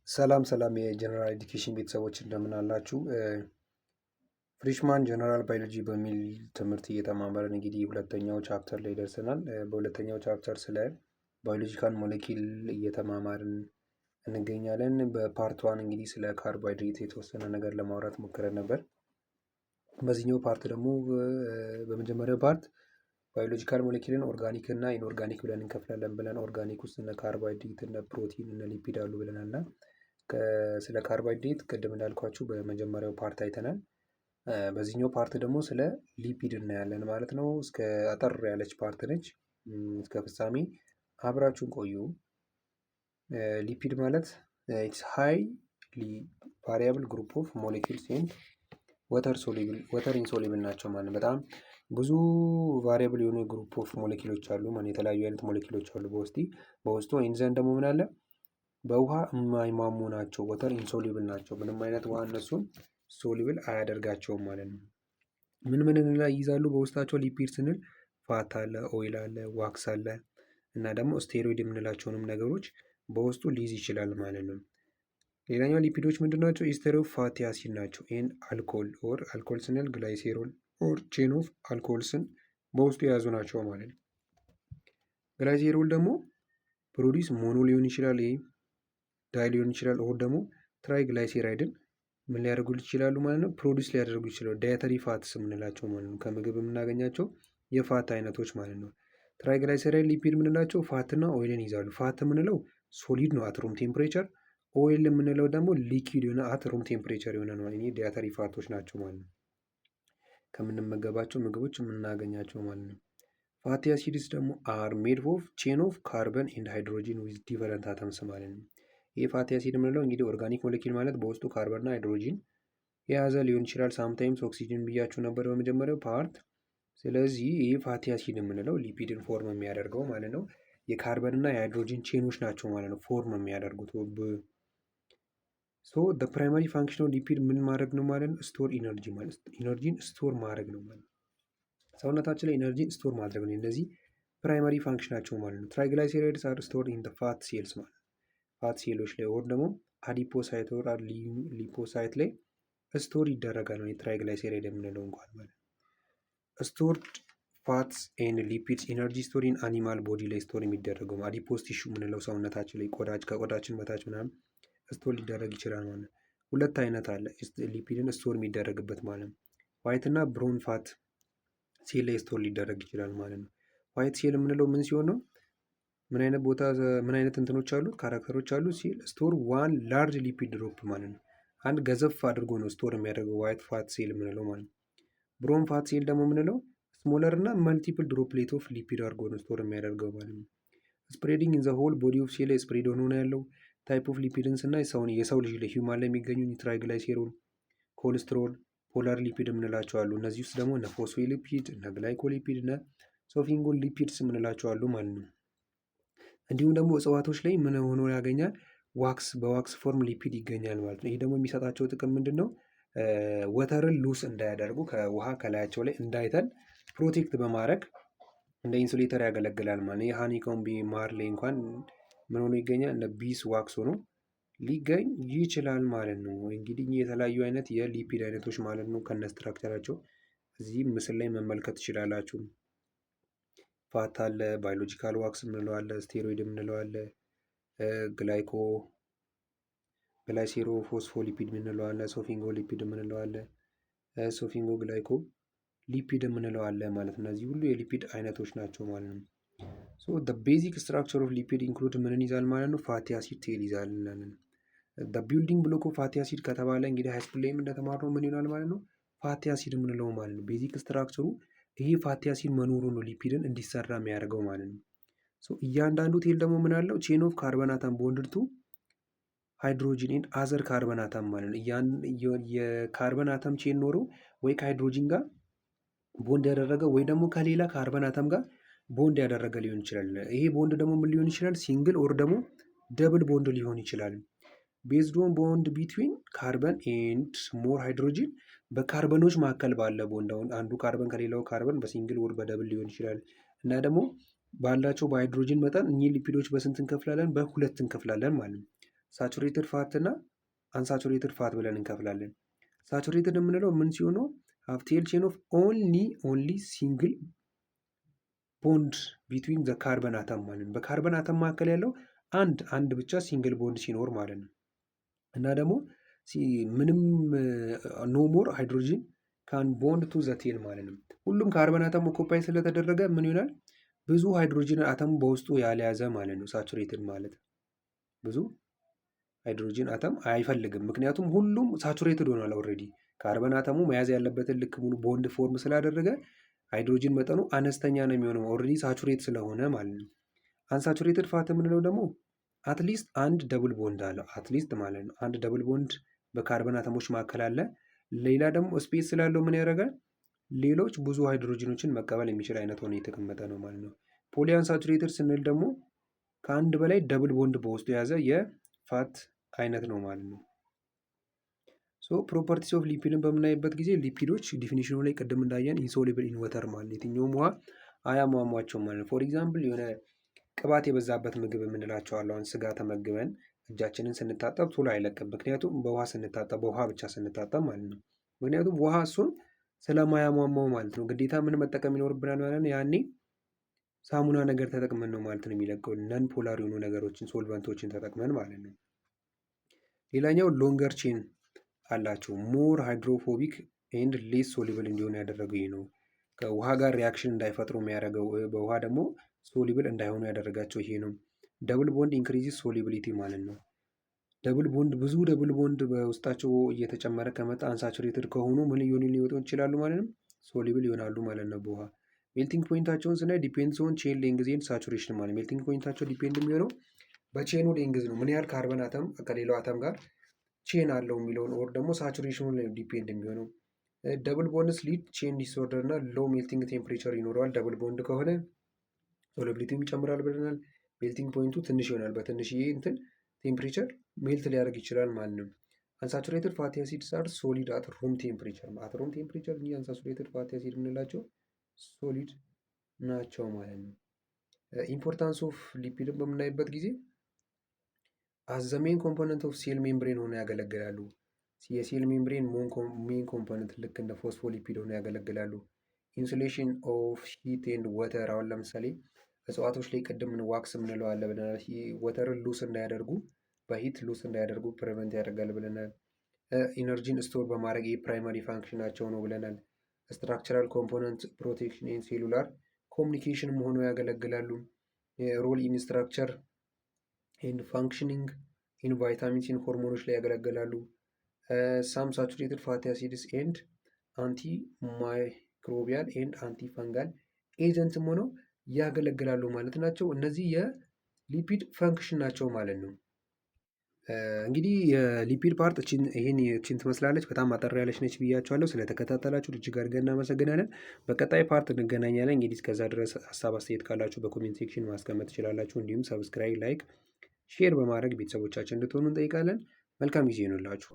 ሰላም ሰላም የጀነራል ኤዱኬሽን ቤተሰቦች እንደምን አላችሁ? ፍሬሽማን ጀነራል ባዮሎጂ በሚል ትምህርት እየተማማርን እንግዲህ ሁለተኛው ቻፕተር ላይ ደርሰናል። በሁለተኛው ቻፕተር ስለ ባዮሎጂካል ሞለኪል እየተማማርን እንገኛለን። በፓርት ዋን እንግዲህ ስለ ካርቦሃይድሬት የተወሰነ ነገር ለማውራት ሞክረን ነበር። በዚህኛው ፓርት ደግሞ በመጀመሪያው ፓርት ባዮሎጂካል ሞለኪልን ኦርጋኒክ እና ኢንኦርጋኒክ ብለን እንከፍላለን ብለን ኦርጋኒክ ውስጥ እነ ካርቦሃይድሬት እነ ፕሮቲን እነ ሊፒድ አሉ ብለናል እና ስለ ካርቦሃይድሬት ቅድም እንዳልኳችሁ በመጀመሪያው ፓርት አይተናል። በዚህኛው ፓርት ደግሞ ስለ ሊፒድ እናያለን ማለት ነው። እስከ አጠር ያለች ፓርት ነች። እስከ ፍጻሜ አብራችሁን ቆዩ። ሊፒድ ማለት ኢትስ ሃይሊ ቫሪያብል ግሩፕ ኦፍ ሞሌኪልስ ኤንድ ወተር ኢንሶሉብል ናቸው ማለት ነው። በጣም ብዙ ቫሪያብል የሆኑ ግሩፕ ኦፍ ሞሌኪሎች አሉ ማለት የተለያዩ አይነት ሞሌኪሎች አሉ በውስጡ ኢንዛይም ደግሞ ምን አለ በውሃ የማይሟሙ ናቸው። ወተር ኢንሶሉብል ናቸው። ምንም አይነት ውሃ እነሱን ሶሉብል አያደርጋቸውም ማለት ነው። ምን ይይዛሉ በውስጣቸው ሊፒድ ስንል ፋት አለ፣ ኦይል አለ፣ ዋክስ አለ እና ደግሞ ስቴሮይድ የምንላቸውንም ነገሮች በውስጡ ሊይዝ ይችላል ማለት ነው። ሌላኛው ሊፒዶች ምንድን ናቸው? ኢስተር ኦፍ ፋቲ አሲድ ናቸው። ኤን አልኮል ኦር አልኮል ስንል ግላይሴሮል ኦር ቼን ኦፍ አልኮልስን በውስጡ የያዙ ናቸው ማለት ነው። ግላይሴሮል ደግሞ ፕሮዲስ ሞኖ ሊሆን ይችላል፣ ይሄ ዳይ ሊሆን ይችላል። ኦር ደግሞ ትራይግላይሴራይድን ምን ሊያደርጉ ይችላሉ ማለት ነው? ፕሮዲስ ሊያደርጉ ይችላሉ። ዳየተሪ ፋትስ የምንላቸው ማለት ነው። ከምግብ የምናገኛቸው የፋት አይነቶች ማለት ነው። ትራይግላይሴራይድ ሊፒድ የምንላቸው ፋትና ኦይልን ይዛሉ። ፋት የምንለው ሶሊድ ነው አት ሩም ቴምፕሬቸር። ኦይል የምንለው ደግሞ ሊኪድ የሆነ አት ሩም ቴምፕሬቸር የሆነ ነው። ይሄ ዳየተሪ ፋቶች ናቸው ማለት ነው። ከምንመገባቸው ምግቦች የምናገኛቸው ማለት ነው። ፋቲ አሲድስ ደግሞ አር ሜድ ኦፍ ቼን ኦፍ ካርበን ኤንድ ሃይድሮጂን ዊዝ ዲፈረንት አተምስ ማለት ነው። ይህ ፋቲ አሲድ የምንለው እንግዲህ ኦርጋኒክ ሞለኪል ማለት በውስጡ ካርበንና ሃይድሮጂን የያዘ ሊሆን ይችላል። ሳምታይምስ ኦክሲጅን ብያችሁ ነበር በመጀመሪያው ፓርት። ስለዚህ ይህ ፋቲ አሲድ የምንለው ሊፒድን ፎርም የሚያደርገው ማለት ነው። የካርበንና የሃይድሮጂን ቼኖች ናቸው ማለት ነው ፎርም የሚያደርጉት። ሶ ደ ፕራይማሪ ፋንክሽን ኦፍ ሊፒድ ምን ማድረግ ነው ማለት ነው? ስቶር ኢነርጂ ማለት ኢነርጂን ስቶር ማድረግ ነው ማለት ነው። ሰውነታችን ላይ ኢነርጂን ስቶር ማድረግ ነው። እነዚህ ፕራይማሪ ፋንክሽናቸው ማለት ነው። ትራይግላይሴራይድስ አር ስቶር ኢን ፋት ሴልስ ማለት ነው። ፋት ሴሎች ላይ ወር ደግሞ አዲፖሳይት ወር ሊፖሳይት ላይ ስቶር ይደረጋል ነው የትራይግላይሴራይድ የምንለው እንኳን ማለት ነው። ስቶርድ ፋትስ ኤንድ ሊፒድስ ኢነርጂ ስቶር ኢን አኒማል ቦዲ ላይ ስቶር የሚደረገው አዲፖስ ቲሹ የምንለው ሰውነታችን ላይ ከቆዳችን በታች ምናምን ስቶር ሊደረግ ይችላል ማለት ነው። ሁለት አይነት አለ ሊፒድን ስቶር የሚደረግበት ማለት ነው። ዋይት እና ብሮን ፋት ሴል ላይ ስቶር ሊደረግ ይችላል ማለት ነው። ዋይት ሴል የምንለው ምን ሲሆን ነው? ምን አይነት ቦታ ምን አይነት እንትኖች አሉት ካራክተሮች አሉት ሲል ስቶር ዋን ላርጅ ሊፒድ ድሮፕ ማለት ነው። አንድ ገዘፍ አድርጎ ነው ስቶር የሚያደርገው ዋይት ፋት ሴል የምንለው ማለት ነው። ብሮን ፋት ሴል ደግሞ የምንለው ስሞለር እና መልቲፕል ድሮፕሌት ኦፍ ሊፒድ አድርጎ ነው ስቶር የሚያደርገው ማለት ነው። ስፕሬዲንግ ኢን ዘ ሆል ቦዲ ኦፍ ሴል ስፕሬድ ሆኖ ነው ያለው። ታይፕ ኦፍ ሊፒድንስ እና የሰው ልጅ ላይ ሂውማን ላይ የሚገኙ ትራይግላይሴሮል፣ ኮሌስትሮል፣ ፖላር ሊፒድ የምንላቸው አሉ። እነዚህ ውስጥ ደግሞ እነ ፎስፎሊፒድ እነ ግላይኮሊፒድ እነ ሶፊንጎል ሊፒድስ የምንላቸው አሉ ማለት ነው። እንዲሁም ደግሞ እጽዋቶች ላይ ምን ሆኖ ያገኛል? ዋክስ በዋክስ ፎርም ሊፒድ ይገኛል ማለት ነው። ይህ ደግሞ የሚሰጣቸው ጥቅም ምንድን ነው? ወተርን ሉስ እንዳያደርጉ ከውሃ ከላያቸው ላይ እንዳይተን ፕሮቴክት በማድረግ እንደ ኢንሱሌተር ያገለግላል ማለት ነው። የሃኒኮምቢ ማር ላይ እንኳን ምን ሆኖ ይገኛል? እንደ ቢስ ዋክስ ሆኖ ሊገኝ ይችላል ማለት ነው። እንግዲህ የተለያዩ አይነት የሊፒድ አይነቶች ማለት ነው ከነ ስትራክቸራቸው እዚህ ምስል ላይ መመልከት ትችላላችሁ። ፋት አለ፣ ባዮሎጂካል ዋክስ የምንለው አለ፣ ስቴሮይድ የምንለው አለ፣ ግላይሴሮ ፎስፎሊፒድ የምንለው አለ፣ ሶፊንጎ ሊፒድ የምንለው አለ፣ ሶፊንጎ ግላይኮ ሊፒድ የምንለው አለ ማለት ነው። እነዚህ ሁሉ የሊፒድ አይነቶች ናቸው ማለት ነው። ሶ ደ ቤዚክ ስትራክቸር ኦፍ ሊፒድ ኢንክሉድ ምንን ይዛል ማለት ነው? ፋቲ አሲድ ቴል ይዛል እንላለን። ደ ቢልዲንግ ብሎክ ኦፍ ፋቲ አሲድ ከተባለ እንግዲህ ሃይስኩል ላይም እንደተማርነው ምን ይሆናል ማለት ነው? ፋቲ አሲድ የምንለው ማለት ነው። ቤዚክ ስትራክቸሩ ይሄ ፋቲ አሲድ መኖሩ ነው ሊፒድን እንዲሰራ የሚያደርገው ማለት ነው። እያንዳንዱ ቴል ደግሞ ምን አለው? ቼን ኦፍ ካርበን አተም ቦንድድ ቱ ሃይድሮጂን ኤንድ አዘር ካርበን አተም ማለት ነው። የካርበን አተም ቼን ኖሮ ወይ ከሃይድሮጂን ጋር ቦንድ ያደረገ ወይ ደግሞ ከሌላ ካርበን አተም ጋር ቦንድ ያደረገ ሊሆን ይችላል። ይሄ ቦንድ ደግሞ ምን ሊሆን ይችላል? ሲንግል ኦር ደግሞ ደብል ቦንድ ሊሆን ይችላል። ቤዝድ ኦን ቦንድ ቢትዊን ካርበን ኤንድ ሞር ሃይድሮጂን በካርበኖች መካከል ባለ ቦንድ አሁን አንዱ ካርበን ከሌላው ካርበን በሲንግል ወር በደብል ሊሆን ይችላል እና ደግሞ ባላቸው በሃይድሮጂን መጠን እኚህ ሊፒዶች በስንት እንከፍላለን? በሁለት እንከፍላለን ማለት ነው። ሳቹሬትድ ፋት እና አንሳቹሬትድ ፋት ብለን እንከፍላለን። ሳቹሬትድ የምንለው ምን ሲሆን ነው? ሃቭ ቴል ቼን ኦፍ ኦንሊ ሲንግል ቦንድ ቢትዊን ዘ ካርበን አተም ማለት ነው። በካርበን አተም መካከል ያለው አንድ ብቻ ሲንግል ቦንድ ሲኖር ማለት ነው። እና ደግሞ ምንም ኖ ሞር ሃይድሮጂን ካን ቦንድ ቱ ዘ ቴል ማለት ነው። ሁሉም ካርበን አተም ኦኮፓይ ስለተደረገ ምን ይሆናል? ብዙ ሃይድሮጂን አተም በውስጡ ያልያዘ ማለት ነው። ሳቹሬትድ ማለት ብዙ ሃይድሮጂን አተም አይፈልግም። ምክንያቱም ሁሉም ሳቹሬትድ ሆኗል ኦልሬዲ። ካርበን አተሙ መያዝ ያለበትን ልክ ሙሉ ቦንድ ፎርም ስላደረገ ሃይድሮጂን መጠኑ አነስተኛ ነው የሚሆነው ኦልሬዲ ሳቹሬት ስለሆነ ማለት ነው። አንሳቹሬትድ ፋት የምንለው ደግሞ አትሊስት አንድ ደብል ቦንድ አለው። አትሊስት ማለት ነው አንድ ደብል ቦንድ በካርበን አተሞች መካከል አለ። ሌላ ደግሞ ስፔስ ስላለው ምን ያደርጋል? ሌሎች ብዙ ሃይድሮጂኖችን መቀበል የሚችል አይነት ሆኖ የተቀመጠ ነው ማለት ነው። ፖሊ አንሳቹሬትድ ስንል ደግሞ ከአንድ በላይ ደብል ቦንድ በውስጡ የያዘ የፋት አይነት ነው ማለት ነው። ሶ ፕሮፐርቲስ ኦፍ ሊፒድን በምናይበት ጊዜ ሊፒዶች ዲፊኒሽኑ ላይ ቅድም እንዳየን ኢንሶሉብል ኢን ወተር ማለት የትኛውም ውሃ አያሟሟቸውም ማለት ነው። ፎር ኤግዛምፕል የሆነ ቅባት የበዛበት ምግብ የምንላቸው አሉ። አሁን ስጋ ተመግበን እጃችንን ስንታጠብ ቶሎ አይለቅም። ምክንያቱም በውሃ ስንታጠብ በውሃ ብቻ ስንታጠብ ማለት ነው። ምክንያቱም ውሃ እሱን ስለማያሟሟው ማለት ነው። ግዴታ ምን መጠቀም ይኖርብናል ማለት ነው። ያኔ ሳሙና ነገር ተጠቅመን ነው ማለት ነው የሚለቀው። ነን ፖላር የሆኑ ነገሮችን ሶልቨንቶችን ተጠቅመን ማለት ነው። ሌላኛው ሎንገር ቼን አላቸው። ሞር ሃይድሮፎቢክ ኤንድ ሌስ ሶሊብል እንዲሆኑ ያደረገው ይህ ነው። ከውሃ ጋር ሪያክሽን እንዳይፈጥሩ የሚያደርገው በውሃ ደግሞ ሶሊብል እንዳይሆኑ ያደረጋቸው ይሄ ነው። ደብል ቦንድ ኢንክሪዚስ ሶሊቢሊቲ ማለት ነው። ደብል ቦንድ ብዙ ደብል ቦንድ በውስጣቸው እየተጨመረ ከመጣ አንሳቹሬትድ ከሆኑ ምን ሊወጡ ይችላሉ ማለት ነው? ሶሊብል ይሆናሉ ማለት ነው በውሃ። ሜልቲንግ ፖይንታቸውን ስናይ ዲፔንድስ ኦን ቼን ሌንግዝ ኤንድ ሳቹሬሽን ማለት ሜልቲንግ ፖይንታቸው ዲፔንድ የሚሆነው በቼኑ ሌንግዝ ነው። ምን ያህል ካርበን አተም ከሌላው አተም ጋር ቼን አለው የሚለውን ኦር ደግሞ ሳቹሬሽኑ ላይ ዲፔንድ የሚሆነው። ደብል ቦንድስ ሊድ ቼን ዲስኦርደር እና ሎ ሜልቲንግ ቴምፕሬቸር ይኖረዋል። ደብል ቦንድ ከሆነ ሶሊቢሊቲም ይጨምራል ብለናል። ሜልቲንግ ፖይንቱ ትንሽ ይሆናል። በትንሽዬ እንትን ቴምፕሬቸር ሜልት ሊያደርግ ይችላል ማለት ነው። አንሳቹሬትድ ፋቲ አሲድስ አር ሶሊድ አት ሩም ቴምፕሬቸር። አት ሩም ቴምፕሬቸር እኚህ አንሳቹሬትድ ፋቲ አሲድ የምንላቸው ሶሊድ ናቸው ማለት ነው። ኢምፖርታንስ ኦፍ ሊፒድን በምናይበት ጊዜ አዝ ዘ ሜን ኮምፖነንት ኦፍ ሴል ሜምብሬን ሆነው ያገለግላሉ። የሴል ሜምብሬን ሜን ኮምፖነንት ልክ እንደ ፎስፎሊፒድ ሆነው ያገለግላሉ። ኢንሱሌሽን ኦፍ ሂት ኤንድ ወተር። አሁን ለምሳሌ እጽዋቶች ላይ ቅድም ዋክስ የምንለው አለ ብለናል። ወተርን ሉስ እንዳያደርጉ በሂት ሉስ እንዳያደርጉ ፕሪቨንት ያደርጋል ብለናል። ኢነርጂን ስቶር በማድረግ የፕራይማሪ ፋንክሽናቸው ነው ብለናል። ስትራክቸራል ኮምፖነንት ፕሮቴክሽን ኤንድ ሴሉላር ኮሚኒኬሽን ሆነው ያገለግላሉ። ሮል ኢን ስትራክቸር ኤንድ ፋንክሽኒንግ ኢን ቫይታሚንስ ኢን ሆርሞኖች ላይ ያገለግላሉ። ሳም ሳቹሬትድ ፋቲ አሲድስ ኤንድ አንቲ ማይክሮቢያል ኤንድ አንቲ ፈንጋል ኤጀንትም ሆነው ያገለግላሉ ማለት ናቸው። እነዚህ የሊፒድ ፈንክሽን ናቸው ማለት ነው። እንግዲህ የሊፒድ ፓርት ይህችን ትመስላለች። በጣም አጠር ያለች ነች ብያቸዋለሁ። ስለተከታተላችሁ እጅግ አድርገን እናመሰግናለን። በቀጣይ ፓርት እንገናኛለን። እንግዲህ እስከዛ ድረስ ሀሳብ አስተያየት ካላችሁ በኮሜንት ሴክሽን ማስቀመጥ ትችላላችሁ። እንዲሁም ሰብስክራይብ፣ ላይክ፣ ሼር በማድረግ ቤተሰቦቻችን እንድትሆኑ እንጠይቃለን። መልካም ጊዜ ይሆንላችሁ።